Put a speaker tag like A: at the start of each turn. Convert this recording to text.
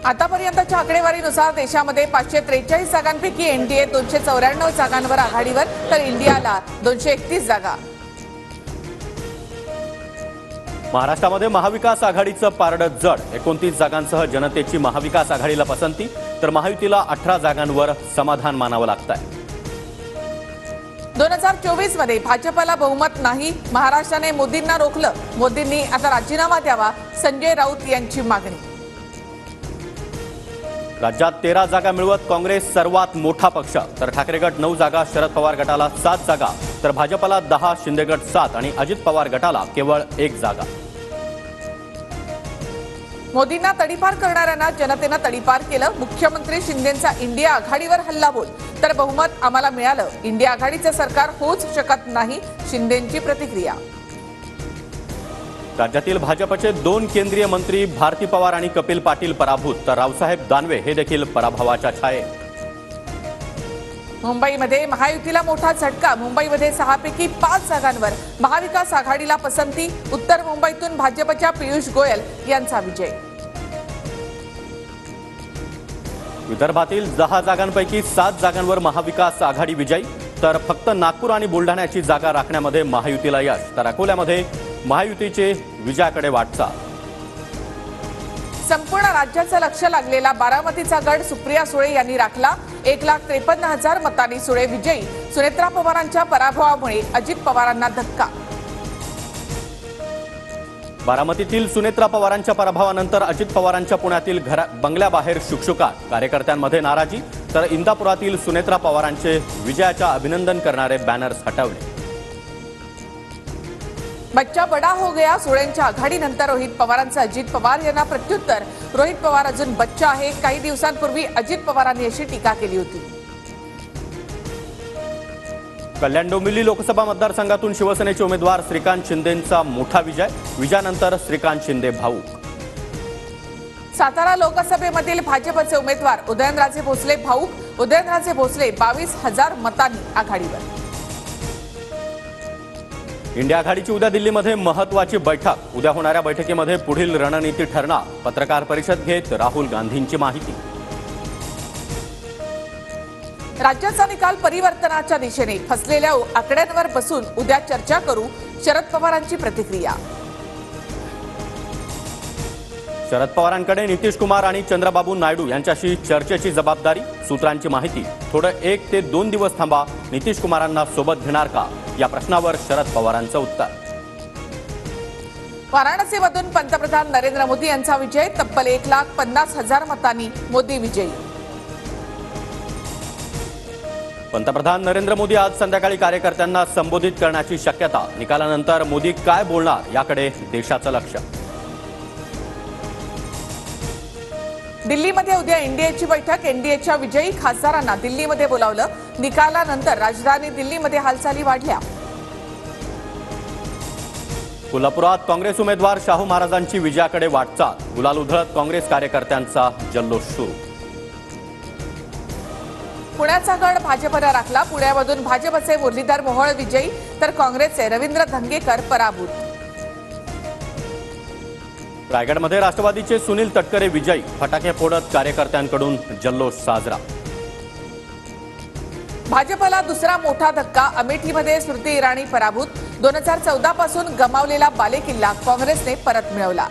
A: आतापर्यंतच्या आकडेवारीनुसार देशामध्ये 543 जागांपैकी एनडीए 294 जागांवर आघाडीवर तर इंडियाला 231 जागा।
B: महाराष्ट्रामध्ये महाविकास आघाडीचं पारडं जड। 29 जागांसह जनतेची महाविकास आघाडीला पसंती, तर महायुतीला 18 जागांवर समाधान मानावं लागतंय।
A: 2024 मध्ये भाजपला बहुमत नाही, महाराष्ट्राने मोदींना रोखलं, मोदींनी आता राजीनामा द्यावा, संजय राऊत यांची मागणी।
B: राज्यात 13 जागा मिळवत काँग्रेस सर्वात मोठा पक्ष, तर ठाकरे गट 9 जागा, शरद पवार गटाला 7 जागा, तर भाजपला 10, शिंदे गट 7 आणि अजित पवार गटाला केवळ 1 जागा।
A: मोदींना तडीपार करणाऱ्यांना जनतेनं तडीपार केलं, मुख्यमंत्री शिंदेंचा इंडिया आघाडीवर हल्लाबोल, तर बहुमत आम्हाला मिळालं, इंडिया आघाडीचं सरकार होऊच शकत नाही, शिंदेंची प्रतिक्रिया।
B: राज्यातील भाजपचे 2 केंद्रीय मंत्री भारती पवार आणि कपिल पाटील पराभूत, तर रावसाहेब दानवे हे देखील पराभवाच्या छायेत।
A: मुंबईमध्ये महायुतीला मोठा झटका, मुंबईमध्ये 6 पैकी 5 जागांवर महाविकास आघाडीला पसंती, उत्तर मुंबईतून भाजपच्या पियुष गोयल यांचा विजय।
B: विदर्भातील 10 जागांपैकी 7 जागांवर महाविकास आघाडी विजयी, तर फक्त नागपूर आणि बुलढाण्याची जागा राखण्यामध्ये महायुतीला यश, तर अकोल्यामध्ये महायुतीचे विजयाकडे वाटचाल।
A: संपूर्ण राज्याचं लक्ष लागलेला बारामतीचा गड सुप्रिया सुळे यांनी राखला, 1,53,000 मतांनी सुळे विजयी, सुनेत्रा पवारांच्या पराभवामुळे अजित पवारांना धक्का।
B: बारामतीतील सुनेत्रा पवारांच्या पराभवानंतर अजित पवारांच्या पुण्यातील बंगल्याबाहेर शुकशुकाट, कार्यकर्त्यांमध्ये नाराजी, तर इंदापुरातील सुनेत्रा पवारांचे विजयाच्या अभिनंदन करणारे बॅनर्स हटवले।
A: बच्चा बडा हो गया, सुळेंच्या आघाडीनंतर रोहित पवारांचं अजित पवार यांना प्रत्युत्तर, रोहित पवार अजून बच्चा आहे, काही दिवसांपूर्वी अजित पवारांनी अशी टीका केली होती।
B: कल्याण डोंबिवली लोकसभा मतदारसंघातून शिवसेनेचे उमेदवार श्रीकांत शिंदेंचा मोठा विजय, विजयानंतर श्रीकांत शिंदे भाऊक।
A: सातारा लोकसभेमधील भाजपचे उमेदवार उदयनराजे भोसले भाऊक, उदयनराजे भोसले 22,000 मतांनी आघाडीवर।
B: इंडिया आघाडीची उद्या दिल्लीमध्ये महत्त्वाची बैठक, उद्या होणाऱ्या बैठकीमध्ये पुढील रणनीती ठरणार, पत्रकार परिषद घेत राहुल गांधींची माहिती।
A: राज्याचा निकाल परिवर्तनाच्या दिशेने, फसलेल्या आकड्यांवर बसून उद्या चर्चा करू, शरद पवारांची प्रतिक्रिया।
B: शरद पवारांकडे नितीश कुमार आणि चंद्रबाबू नायडू यांच्याशी चर्चेची जबाबदारी, सूत्रांची माहिती, थोडं 1 ते 2 दिवस थांबा, नितीश कुमारांना सोबत घेणार का, या प्रश्नावर शरद पवारांचं उत्तर।
A: वाराणसीमधून पंतप्रधान नरेंद्र मोदी यांचा विजय, तब्बल 1,50,000 मतांनी मोदी विजयी।
B: पंतप्रधान नरेंद्र मोदी आज संध्याकाळी कार्यकर्त्यांना संबोधित करण्याची शक्यता, निकालानंतर मोदी काय बोलणार याकडे देशाचं लक्ष। दिल्लीमध्ये उद्या एनडीएची बैठक, एनडीएच्या विजयी खासदारांना दिल्लीमध्ये बोलावलं, निकालानंतर राजधानी दिल्लीमध्ये हालचाली वाढल्या। कोल्हापुरात काँग्रेस उमेदवार शाहू महाराजांची विजयाकडे वाटचाल, गुलाल उधळत काँग्रेस कार्यकर्त्यांचा जल्लोष सुरू।
A: पुण्याचा गड भाजपनं राखला, पुण्यामधून भाजपचे मुरलीधर मोहोळ विजयी, तर काँग्रेसचे रवींद्र धंगेकर पराभूत।
B: रायगडमध्ये राष्ट्रवादीचे सुनील तटकरे विजयी, फटाके फोडत कार्यकर्त्यांकडून जल्लोष साजरा। भाजपला दुसरा मोठा धक्का, अमेठीमध्ये स्मृती इराणी पराभूत, 2014 पासून गमावलेला बालेकिल्ला काँग्रेसने परत मिळवला।